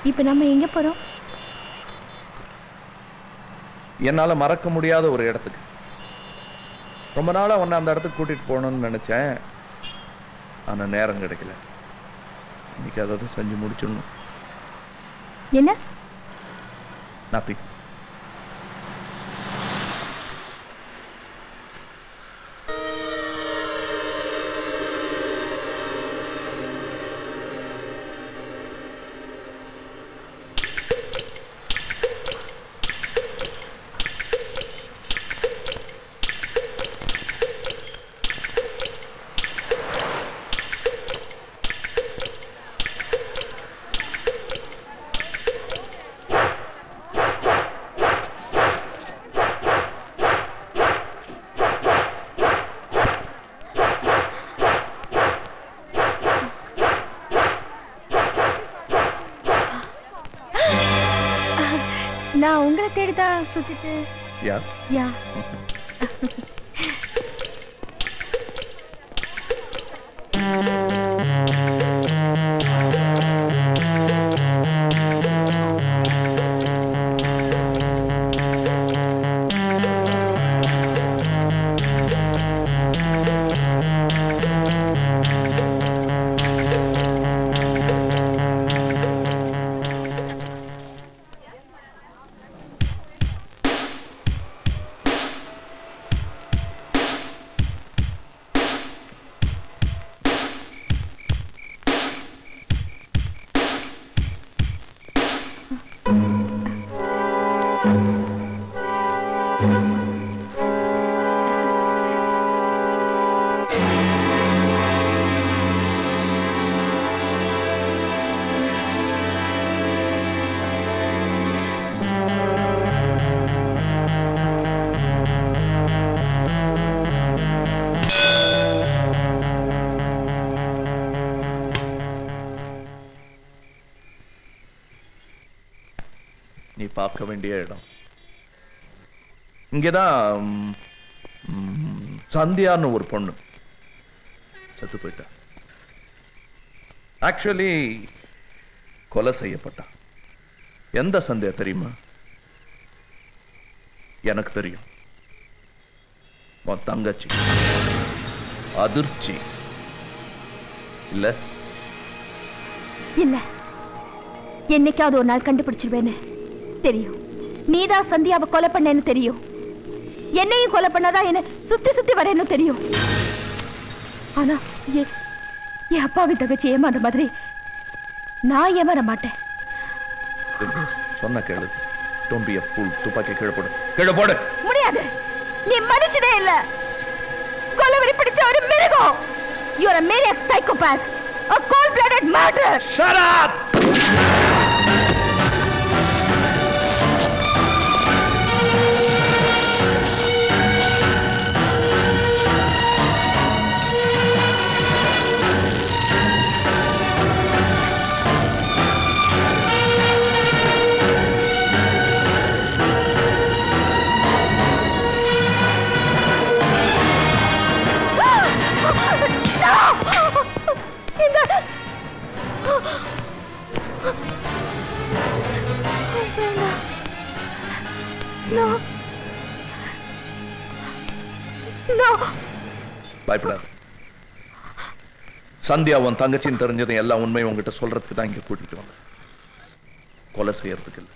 இப்ப நம்ம எங்க போறோம்? என்னால மறக்க முடியாத ஒரு இடத்துக்கு. ரொம்ப நாளா உன்னை அந்த இடத்துக்கு கூட்டிட்டு போகணும்னு நினைச்சேன். ஆனா நேரம் கிடைக்கல. இன்னைக்கு அதாவது செஞ்சு முடிச்சிடணும். என்ன? நத்திங். நான் உங்களை தேடிதான் சுத்திட்டு. யா யா நீ பார்க்க வேண்டிய இடம் இங்கதான். சந்தியான்னு ஒரு பொண்ணு செத்து போயிட்டா. ஆக்சுவலி கொலை செய்யப்பட்டா. எந்த சந்தியா தெரியுமா? எனக்கு தெரியும். உன் தங்கச்சி அதிர்ச்சி. இல்ல இல்ல, என்னைக்காவது ஒரு நாள் கண்டுபிடிச்சிருவேன்னு தெரியும். நீதான் சந்தியாவை கொலை பண்ணேன்னு தெரியும். என்னையும் கொலை பண்ணாதான் என்ன சுத்தி சுத்தி வரேன்னு தெரியும். ஆனா என் அப்பாவி தங்கச்சி ஏமாந்த மாதிரி நான் ஏமாற மாட்டேன். சொன்ன கேளு. Don't B a pool. துப்பாக்கி கீழே போடு. கீழே போடு. முடியாது. நீ மனுஷனே இல்ல. கொலைவெறி பிடிச்ச ஒரு மிருகம். You are a maniac psychopath. A cold-blooded murderer. Shut up! பயப்படாத. சந்தியா உன் தங்கச்சின்னு தெரிஞ்சதை எல்லாம் உண்மை உங்ககிட்ட சொல்றதுக்கு தான் இங்க கூட்டிட்டு வந்தேன். கொலை செய்யறதுக்கு இல்லை.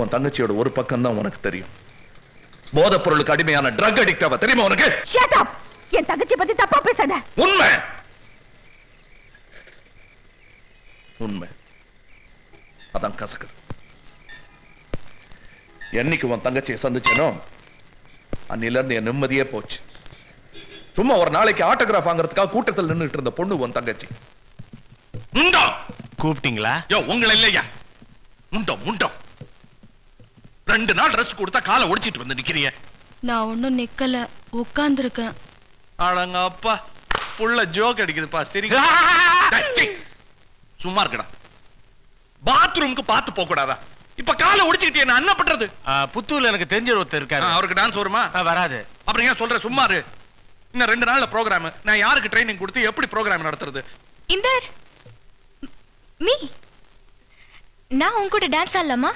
உன் தங்கச்சியோட ஒரு பக்கம் தான் உனக்கு தெரியும். போதைப் பொருளுக்கு அடிமையான ட்ரக் அடிக்ட் அவ தெரியுமா உனக்கு? Shut up! என் தங்கச்சி பத்தி தப்பா பேசாத. உண்மை உண்மை அதான் கசக்குது. என்னைக்கு உன் தங்கச்சியை சந்திச்சேனோ அன்னில இருந்து என் நிம்மதியே போச்சு. சும்மா ஒரு நாளைக்கு ஆட்டோகிராஃப் வாங்குறதுக்காக கூட்டத்தில் நின்றுட்டு இருந்த பொண்ணு உன் தங்கச்சி. முண்டம் கூப்பிட்டீங்களா? யோ உங்களை இல்லையா? முண்டம் முண்டம். 2 நாள் ரெஸ்ட் கொடுத்தா காலை ஒடிச்சிட்டு வந்து நிக்கிறீங்க. நான் ஒண்ணும் நிக்கல, உட்கார்ந்திருக்கேன். அடங்க அப்பா, புள்ள ஜோக் அடிக்குதுப்பா. சரி சும்மா இருக்கடா. பாத்ரூமுக்கு பார்த்து போக கூடாதா? இப்ப காலை ஒடிச்சிட்டு என்ன அண்ணா பண்றது? புத்தூர்ல எனக்கு தெரிஞ்ச ஒருத்தர் இருக்காரு. அவருக்கு டான்ஸ் வருமா? வராது. அப்புறம் ஏன் சொல்ற? சும்மா இரு. இன்னும் 2 நாள்ல ப்ரோகிராம். நான் யாருக்கு ட்ரைனிங் கொடுத்து எப்படி ப்ரோகிராம் நடத்துறது? இந்தர் மீ நான் உன் கூட டான்ஸ் ஆடலாமா?